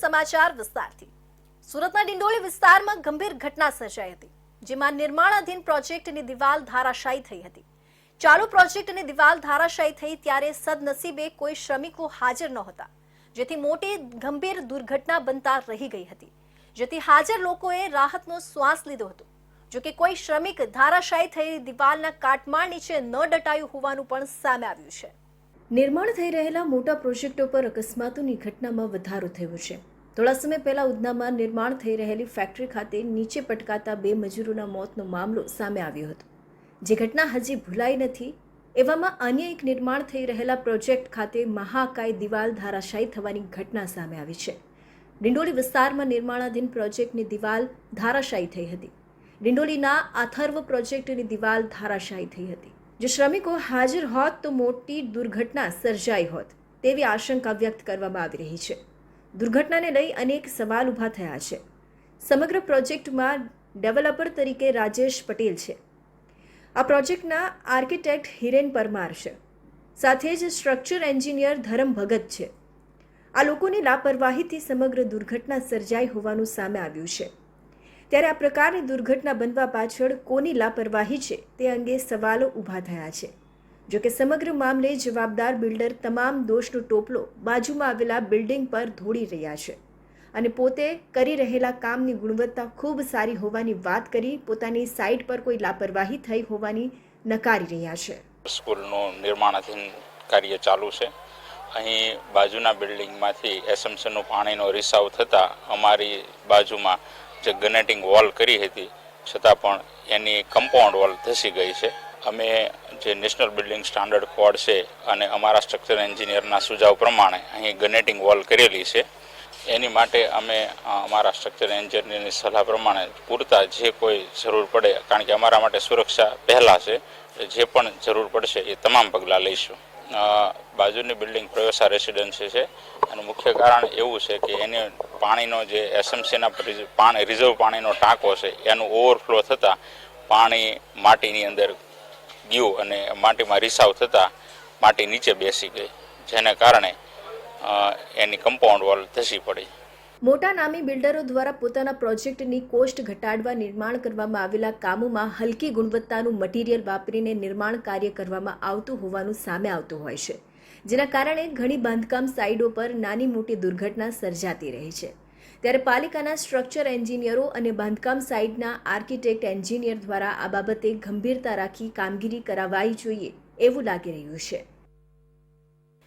સમાચાર વિસ્તારથી। સુરતના ડિંડોલી વિસ્તારમાં ગંભીર ઘટના સર્જાઈ હતી, જેમાં નિર્માણાધીન પ્રોજેક્ટની દિવાલ ધારાશાયી થઈ હતી। ચાલુ પ્રોજેક્ટની દિવાલ ધારાશાયી થઈ ત્યારે સદનસીબે કોઈ શ્રમિકો હાજર નહોતા, જેથી મોટી ગંભીર દુર્ઘટના બનતા રહી ગઈ હતી, જેથી હાજર લોકોએ રાહતનો શ્વાસ લીધો હતો। જો કે કોઈ શ્રમિક ધારાશાયી થયેલી દિવાલના કાટમાળ નીચે ન દટાયું હોવાનું પણ સામે આવ્યું છે। નિર્માણ થઈ રહેલા મોટા પ્રોજેક્ટો પર અકસ્માતોની ઘટનામાં વધારો થયો છે। થોડા સમય પહેલા ઉધનામાં નિર્માણ થઈ રહેલી ફેક્ટરી ખાતે નીચે પટકાતા 2 મજૂરોના મોતનો મામલો સામે આવ્યો હતો, જે ઘટના હજી ભૂલાઈ નથી। એવામાં અન્ય એક નિર્માણ થઈ રહેલા પ્રોજેક્ટ ખાતે મહાકાય દિવાલ ધારાશાયી થવાની ઘટના સામે આવી છે। ડિંડોલી વિસ્તારમાં નિર્માણાધીન પ્રોજેક્ટની દિવાલ ધારાશાયી થઈ હતી। ડિંડોલીના અથર્વ પ્રોજેક્ટની દિવાલ ધારાશાયી થઈ હતી। જો શ્રમિકો હાજર હોત તો મોટી દુર્ઘટના સર્જાઈ હોત તેવી આશંકા વ્યક્ત કરવામાં આવી રહી છે। દુર્ઘટનાને લઈ અનેક સવાલ ઊભા થયા છે। સમગ્ર પ્રોજેક્ટમાં ડેવલપર તરીકે રાજેશ પટેલ છે। આ પ્રોજેક્ટના આર્કિટેક્ટ હિરેન પરમાર છે, સાથે જ સ્ટ્રક્ચર એન્જિનિયર ધરમ ભગત છે। આ લોકોની લાપરવાહીથી સમગ્ર દુર્ઘટના સર્જાઈ હોવાનું સામે આવ્યું છે। ત્યારે આ પ્રકારની દુર્ઘટના બનવા પાછળ કોની લાપરવાહી છે તે અંગે સવાલો ઊભા થયા છે। જો કે સમગ્ર મામલે જવાબદાર બિલ્ડર તમામ દોષનો ટોપલો બાજુમાં આવેલા બિલ્ડિંગ પર ઢોળી રહ્યા છે અને પોતે કરી રહેલા કામની ગુણવત્તા ખૂબ સારી હોવાની વાત કરી પોતાની સાઇટ પર કોઈ લાપરવાહી થઈ હોવાની નકારી રહ્યા છે। સ્કૂલનું નિર્માણાધીન કાર્ય ચાલુ છે। અહીં બાજુના બિલ્ડિંગમાંથી એસએમસીનું પાણીનો રિસાવ થતાં અમારી બાજુમાં જે ગનેટિંગ વોલ કરી હતી છતાં પણ એની કમ્પાઉન્ડ વોલ ધસી ગઈ છે। અમે જે નેશનલ બિલ્ડિંગ સ્ટાન્ડર્ડ કોડ છે અને અમારા સ્ટ્રક્ચર એન્જિનિયરના સુઝાવ પ્રમાણે અહીં ગનેટિંગ વોલ કરેલી છે। એની માટે અમે અમારા સ્ટ્રક્ચર એન્જિનિયરની સલાહ પ્રમાણે પૂરતા જે કોઈ જરૂર પડે, કારણ કે અમારા માટે સુરક્ષા પહેલાં છે, જે પણ જરૂર પડશે એ તમામ પગલાં લઈશું। બાજુની બિલ્ડિંગ પ્રવેશા રેસિડેન્સી છે, એનું મુખ્ય કારણ એવું છે કે એને પાણીનો જે એસએમસીના પાણી રિઝર્વ પાણીનો ટાંકો છે એનું ઓવરફ્લો થતાં પાણી માટીની અંદર ગયું અને માટીમાં રિસાવ થતાં માટી નીચે બેસી ગઈ, જેને કારણે એની કમ્પાઉન્ડ વોલ ધસી પડી। મોટા નામી બિલ્ડરો દ્વારા પોતાના પ્રોજેક્ટની કોસ્ટ ઘટાડવા નિર્માણ કરવામાં આવેલા કામોમાં હલકી ગુણવત્તાનું મટીરિયલ વાપરીને નિર્માણ કાર્ય કરવામાં આવતું હોવાનું સામે આવતું હોય છે, જેના કારણે ઘણી બાંધકામ સાઇટો પર નાની મોટી દુર્ઘટના સર્જાતી રહી છે। ત્યારે પાલિકાના સ્ટ્રક્ચર એન્જિનિયરો અને બાંધકામ સાઇટના આર્કિટેક્ટ એન્જિનિયર દ્વારા આ બાબતે ગંભીરતા રાખી કામગીરી કરાવવી જોઈએ એવું લાગી રહ્યું છે।